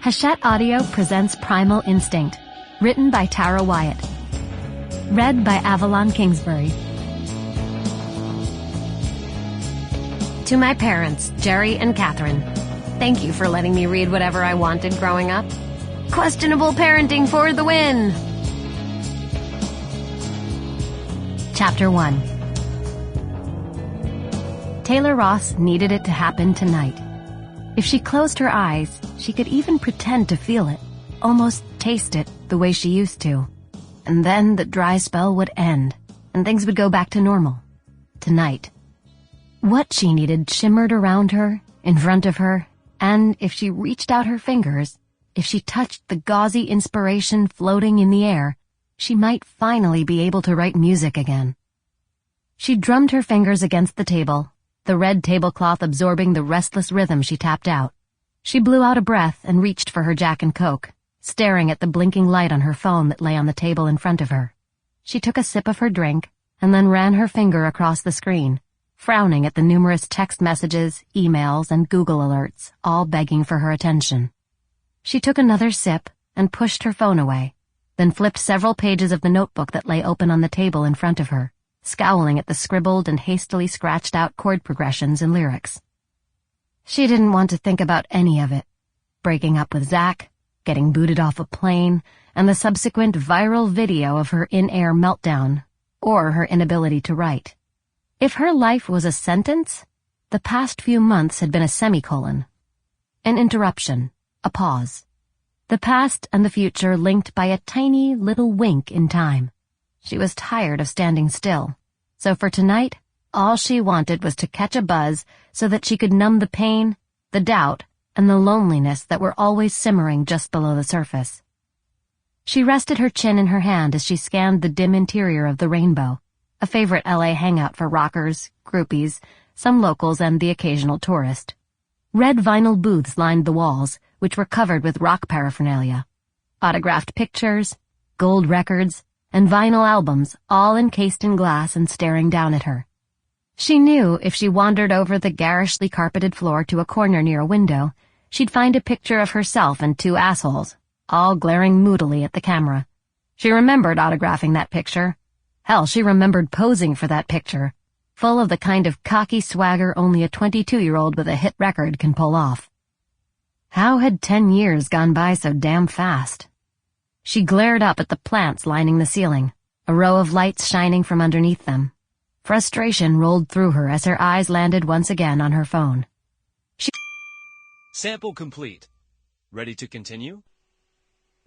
Hachette Audio presents Primal Instinct, written by Tara Wyatt. Read by Avalon Kingsbury. To my parents, Jerry and Catherine, thank you for letting me read whatever I wanted growing up. Questionable parenting for the win! Chapter 1. Taylor Ross needed it to happen tonight. If she closed her eyes, she could even pretend to feel it, almost taste it the way she used to. And then the dry spell would end, and things would go back to normal. Tonight. What she needed shimmered around her, in front of her, and if she reached out her fingers, if she touched the gauzy inspiration floating in the air, she might finally be able to write music again. She drummed her fingers against the table, the red tablecloth absorbing the restless rhythm she tapped out. She blew out a breath and reached for her Jack and Coke, staring at the blinking light on her phone that lay on the table in front of her. She took a sip of her drink and then ran her finger across the screen, frowning at the numerous text messages, emails, and Google alerts, all begging for her attention. She took another sip and pushed her phone away, then flipped several pages of the notebook that lay open on the table in front of her, scowling at the scribbled and hastily scratched-out chord progressions and lyrics. She didn't want to think about any of it. Breaking up with Zach, getting booted off a plane, and the subsequent viral video of her in-air meltdown, or her inability to write. If her life was a sentence, the past few months had been a semicolon. An interruption, a pause. The past and the future linked by a tiny little wink in time. She was tired of standing still, so for tonight, all she wanted was to catch a buzz so that she could numb the pain, the doubt, and the loneliness that were always simmering just below the surface. She rested her chin in her hand as she scanned the dim interior of the Rainbow, a favorite LA hangout for rockers, groupies, some locals, and the occasional tourist. Red vinyl booths lined the walls, which were covered with rock paraphernalia. Autographed pictures, gold records, and vinyl albums, all encased in glass and staring down at her. She knew if she wandered over the garishly carpeted floor to a corner near a window, she'd find a picture of herself and two assholes, all glaring moodily at the camera. She remembered autographing that picture. Hell, she remembered posing for that picture, full of the kind of cocky swagger only a 22-year-old with a hit record can pull off. How had 10 years gone by so damn fast? She glared up at the plants lining the ceiling, a row of lights shining from underneath them. Frustration rolled through her as her eyes landed once again on her phone. Sample complete. Ready to continue?